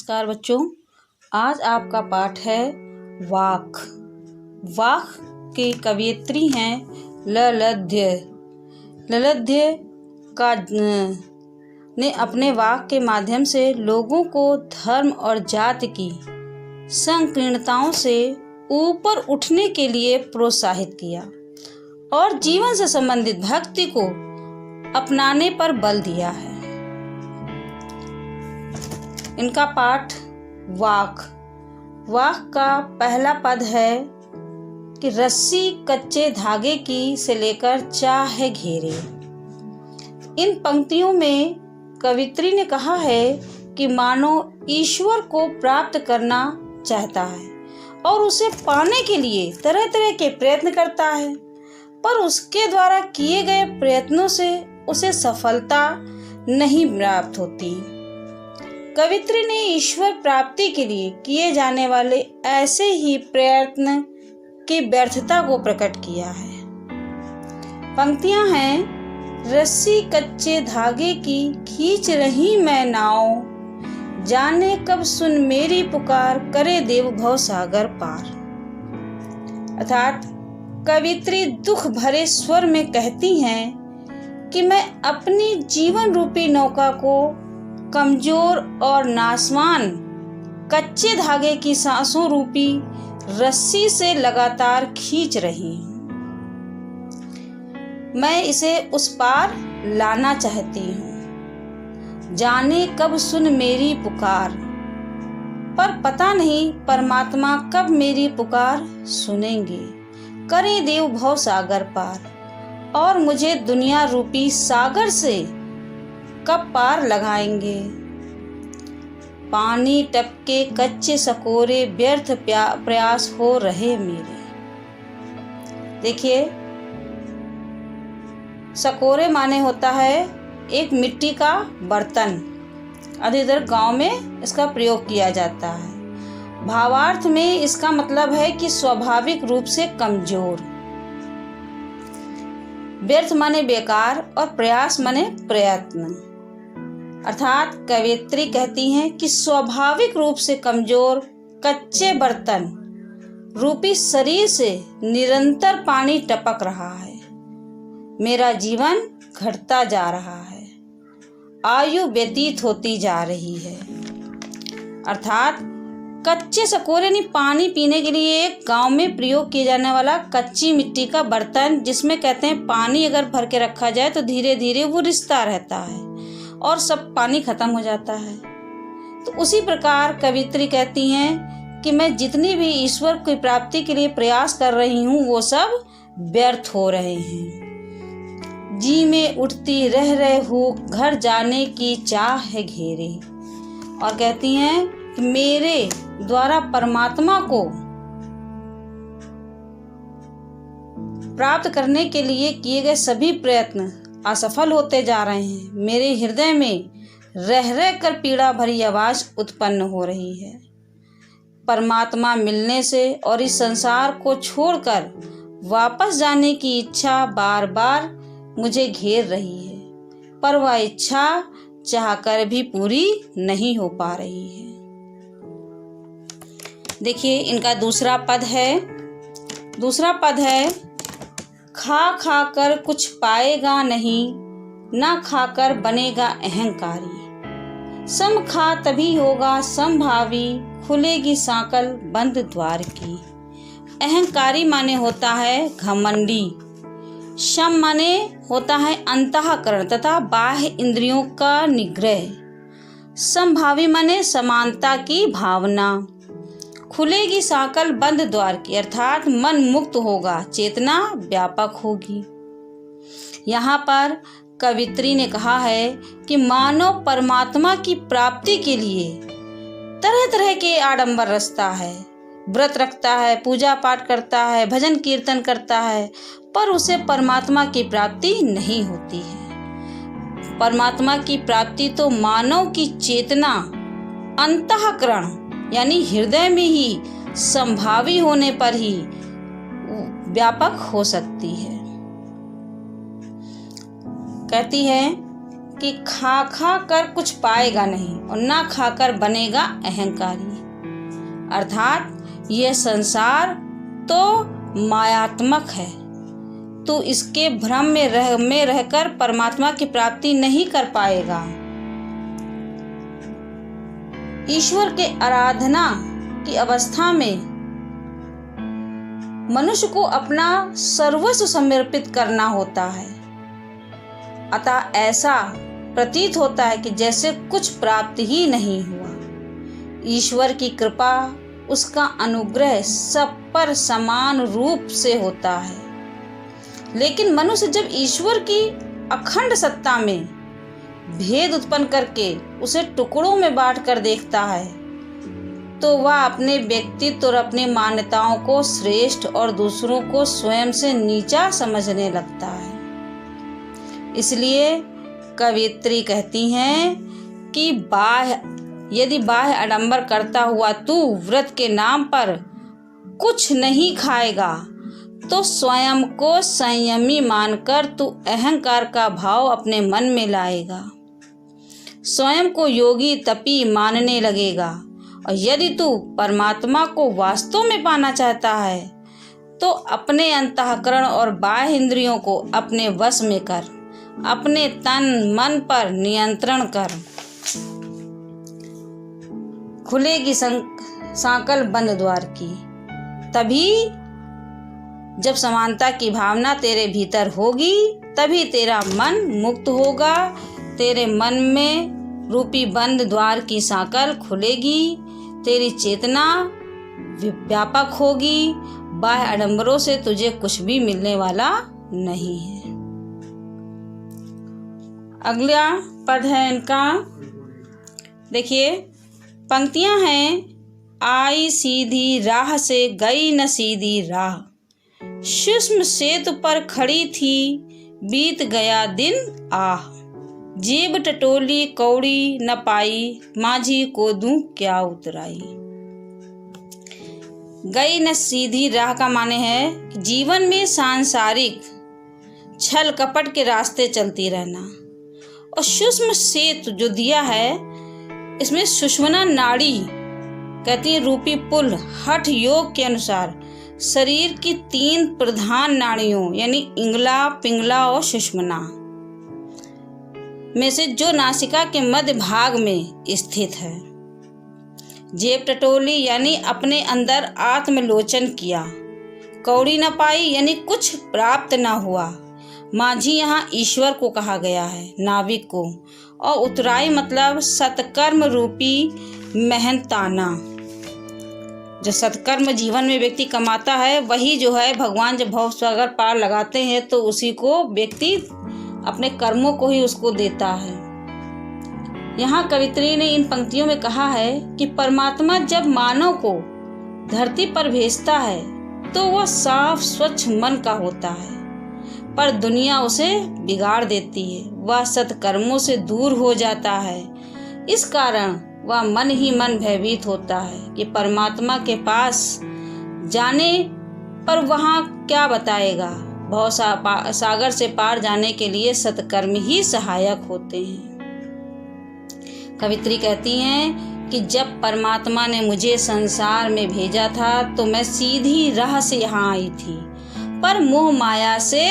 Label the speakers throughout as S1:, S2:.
S1: नमस्कार बच्चों, आज आपका पाठ है वाक। वाक की कवयित्री हैं ललध्य। ललध्य का ने अपने वाक के माध्यम से लोगों को धर्म और जाति की संकीर्णताओं से ऊपर उठने के लिए प्रोत्साहित किया और जीवन से संबंधित भक्ति को अपनाने पर बल दिया है। इनका पाठ वाक। वाक का पहला पद है कि रस्सी कच्चे धागे की से लेकर चाहे घेरे। इन पंक्तियों में कवित्री ने कहा है कि मानो ईश्वर को प्राप्त करना चाहता है और उसे पाने के लिए तरह तरह के प्रयत्न करता है, पर उसके द्वारा किए गए प्रयत्नों से उसे सफलता नहीं प्राप्त होती। कवित्री ने ईश्वर प्राप्ति के लिए किए जाने वाले ऐसे ही प्रयत्न की व्यर्थता को प्रकट किया है। पंक्तियां हैं, रस्सी कच्चे धागे की खींच रही मैं नाव, जाने कब सुन मेरी पुकार, करे देव भव सागर पार। अर्थात कवित्री दुख भरे स्वर में कहती हैं कि मैं अपनी जीवन रूपी नौका को कमजोर और नासवान कच्चे धागे की सांसों रूपी रस्सी से लगातार खींच रही हूँ। मैं इसे उस पार लाना चाहती हूँ। जाने कब सुन मेरी पुकार, पर पता नहीं परमात्मा कब मेरी पुकार सुनेंगे। करे देव भव सागर पार, और मुझे दुनिया रूपी सागर से कब पार लगाएंगे। पानी टपके कच्चे सकोरे, व्यर्थ प्रयास हो रहे मेरे। देखिए, सकोरे माने होता है एक मिट्टी का बर्तन। अधिकतर गांव में इसका प्रयोग किया जाता है। भावार्थ में इसका मतलब है कि स्वाभाविक रूप से कमजोर। व्यर्थ माने बेकार और प्रयास माने प्रयत्न। अर्थात कवयित्री कहती हैं कि स्वाभाविक रूप से कमजोर कच्चे बर्तन रूपी शरीर से निरंतर पानी टपक रहा है। मेरा जीवन घटता जा रहा है, आयु व्यतीत होती जा रही है। अर्थात कच्चे सकोरे यानी पानी पीने के लिए एक गांव में प्रयोग किया जाने वाला कच्ची मिट्टी का बर्तन, जिसमें कहते हैं पानी अगर भर के रखा जाए तो धीरे धीरे वो रिसता रहता है और सब पानी खत्म हो जाता है। तो उसी प्रकार कवित्री कहती हैं कि मैं जितनी भी ईश्वर की प्राप्ति के लिए प्रयास कर रही हूँ वो सब व्यर्थ हो रहे हैं। जी में उठती रह रहे हो, घर जाने की चाह है घेरे। और कहती हैं कि मेरे द्वारा परमात्मा को प्राप्त करने के लिए किए गए सभी प्रयत्न असफल होते जा रहे हैं। मेरे हृदय में रह रह कर पीड़ा भरी आवाज उत्पन्न हो रही है। परमात्मा मिलने से और इस संसार को छोड़कर वापस जाने की इच्छा बार बार मुझे घेर रही है, पर वह इच्छा चाहकर भी पूरी नहीं हो पा रही है। देखिए, इनका दूसरा पद है खा खा कर कुछ पाएगा नहीं, ना खाकर बनेगा अहंकारी। सम खा तभी होगा समभावी, खुलेगी सांकल बंद द्वार की। अहंकारी माने होता है घमंडी। शम माने होता है अंतःकरण तथा बाह्य इंद्रियों का निग्रह। समभावी माने समानता की भावना। खुलेगी सांकल बंद द्वार की, अर्थात मन मुक्त होगा, चेतना व्यापक होगी। यहाँ पर कवित्री ने कहा है कि मानव परमात्मा की प्राप्ति के लिए तरह तरह के आडंबर रचता है, व्रत रखता है, पूजा पाठ करता है, भजन कीर्तन करता है, पर उसे परमात्मा की प्राप्ति नहीं होती है। परमात्मा की प्राप्ति तो मानव की चेतना अंतःकरण यानी हृदय में ही संभावी होने पर ही व्यापक हो सकती है। कहती है कि खा खा कर कुछ पाएगा नहीं और ना खाकर बनेगा अहंकारी। अर्थात यह संसार तो मायात्मक है, तू इसके भ्रम में रहकर परमात्मा की प्राप्ति नहीं कर पाएगा। ईश्वर के आराधना की अवस्था में मनुष्य को अपना सर्वस्व समर्पित करना होता है। अतः ऐसा प्रतीत होता है कि जैसे कुछ प्राप्त ही नहीं हुआ। ईश्वर की कृपा, उसका अनुग्रह सब पर समान रूप से होता है। लेकिन मनुष्य जब ईश्वर की अखंड सत्ता में भेद उत्पन्न करके उसे टुकड़ों में बांट कर देखता है, तो वह अपने व्यक्तित्व और अपनी मान्यताओं को श्रेष्ठ और दूसरों को स्वयं से नीचा समझने लगता है। इसलिए कवियत्री कहती हैं कि यदि बाह्य आडंबर करता हुआ तू व्रत के नाम पर कुछ नहीं खाएगा, तो स्वयं को संयमी मानकर तू अहंकार का भाव अपने मन में लाएगा, स्वयं को योगी तपी मानने लगेगा। और यदि तू परमात्मा को वास्तव में पाना चाहता है, तो अपने अंतःकरण और बाह्य इंद्रियों को अपने वश में कर, अपने तन मन पर नियंत्रण कर। खुलेगी सांकल बंद द्वार की। तभी जब समानता की भावना तेरे भीतर होगी, तभी तेरा मन मुक्त होगा, तेरे मन में रूपी बंद द्वार की सांकल खुलेगी, तेरी चेतना व्यापक होगी। बाह्य आडंबरों से तुझे कुछ भी मिलने वाला नहीं है। अगला पद है इनका, देखिए पंक्तियां हैं। आई सीधी राह से गई न सीधी राह, सूक्ष्म सेतु पर खड़ी थी बीत गया दिन आह। जेब टटोली कौड़ी न पाई, माझी को दूं क्या उतराई। गई न सीधी राह का माने है कि जीवन में सांसारिक छल कपट के रास्ते चलती रहना। और सूक्ष्म सेतु जो दिया है, इसमें सुषुम्ना नाड़ी कहती है रूपी पुल। हठ योग के अनुसार शरीर की 3 प्रधान नाड़ियों यानी इंगला, पिंगला और सुषुम्ना में से जो नासिका के मध्य भाग में स्थित है। जेब टटोली यानी अपने अंदर आत्मलोचन किया। कौड़ी न पाई यानी कुछ प्राप्त न हुआ। माझी यहाँ ईश्वर को कहा गया है, नाविक को। और उतराई मतलब सत्कर्म रूपी मेहनताना। जो सत्कर्म जीवन में व्यक्ति कमाता है, वही जो है भगवान जब भव सागर पार लगाते हैं तो उसी को व्यक्ति अपने कर्मों को ही उसको देता है। यहाँ कवित्री ने इन पंक्तियों में कहा है कि परमात्मा जब मानव को धरती पर भेजता है तो वह साफ स्वच्छ मन का होता है, पर दुनिया उसे बिगाड़ देती है। वह सत्कर्मों से दूर हो जाता है। इस कारण वह मन ही मन भयभीत होता है कि परमात्मा के पास जाने पर वहाँ क्या बताएगा। भव सागर से पार जाने के लिए सत्कर्म ही सहायक होते हैं। कवित्री कहती हैं कि जब परमात्मा ने मुझे संसार में भेजा था तो मैं सीधी राह से यहाँ आई थी, पर मोह माया से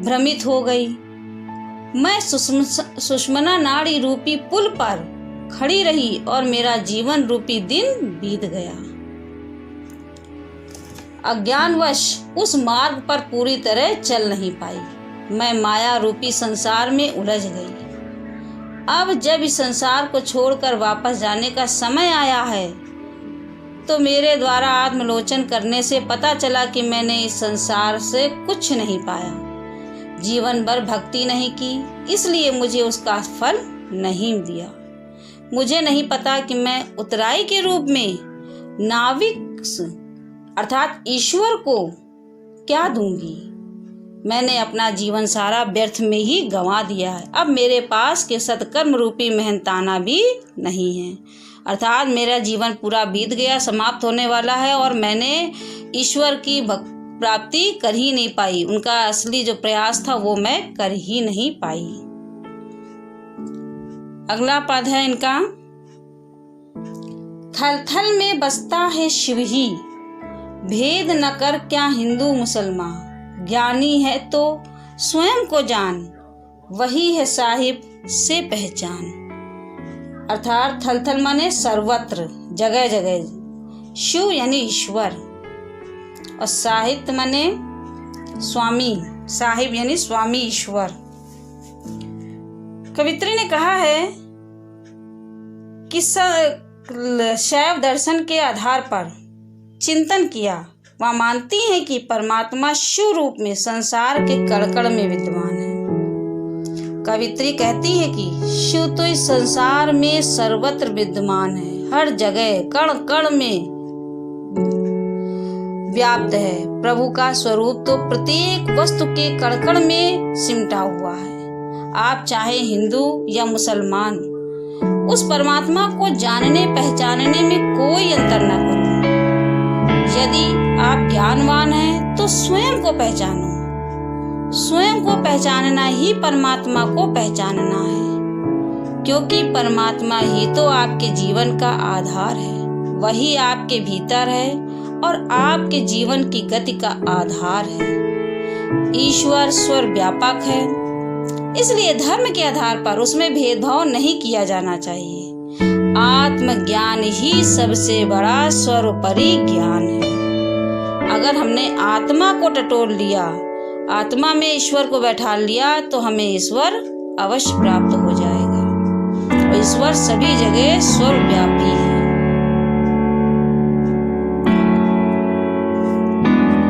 S1: भ्रमित हो गई। मैं सुषुम्ना नाड़ी रूपी पुल पर खड़ी रही और मेरा जीवन रूपी दिन बीत गया। अज्ञानवश उस मार्ग पर पूरी तरह चल नहीं पाई। मैं माया रूपी संसार में उलझ गई। अब जब इस संसार को छोड़कर वापस जाने का समय आया है, तो मेरे द्वारा आत्मलोचन करने से पता चला कि मैंने इस संसार से कुछ नहीं पाया। जीवन भर भक्ति नहीं की, इसलिए मुझे उसका फल नहीं दिया। मुझे नहीं पता कि मैं उतराई के रूप में नाविक अर्थात ईश्वर को क्या दूंगी। मैंने अपना जीवन सारा व्यर्थ में ही गंवा दिया है। अब मेरे पास के सत्कर्म रूपी मेहनताना भी नहीं है, अर्थात मेरा जीवन पूरा बीत गया, समाप्त होने वाला है और मैंने ईश्वर की प्राप्ति कर ही नहीं पाई। उनका असली जो प्रयास था वो मैं कर ही नहीं पाई। अगला पद है इनका, थल थल में बसता है शिव ही, भेद न कर क्या हिंदू मुसलमान, ज्ञानी है तो स्वयं को जान, वही है साहिब से पहचान। अर्थात थल थल माने सर्वत्र, जगह जगह, शिव यानी ईश्वर, और साहित्य माने स्वामी, साहिब यानी स्वामी ईश्वर। कवित्री ने कहा है कि शैव दर्शन के आधार पर चिंतन किया, वह मानती है कि परमात्मा शिव रूप में संसार के कण-कण में विद्यमान है। कवित्री कहती है कि शिव तो इस संसार में सर्वत्र विद्यमान है, हर जगह कण कण में व्याप्त है। प्रभु का स्वरूप तो प्रत्येक वस्तु के कण कण में सिमटा हुआ है। आप चाहे हिंदू या मुसलमान, उस परमात्मा को जानने पहचानने में कोई अंतर न करो। यदि आप ज्ञानवान हैं तो स्वयं को पहचानो। स्वयं को पहचानना ही परमात्मा को पहचानना है, क्योंकि परमात्मा ही तो आपके जीवन का आधार है। वही आपके भीतर है और आपके जीवन की गति का आधार है। ईश्वर सर्वव्यापक है, इसलिए धर्म के आधार पर उसमें भेदभाव नहीं किया जाना चाहिए। आत्मज्ञान ही सबसे बड़ा सर्वोपरि ज्ञान है। अगर हमने आत्मा को टटोल लिया, आत्मा में ईश्वर को बैठा लिया, तो हमें ईश्वर अवश्य प्राप्त हो जाएगा। और ईश्वर सभी जगह सर्वव्यापी है।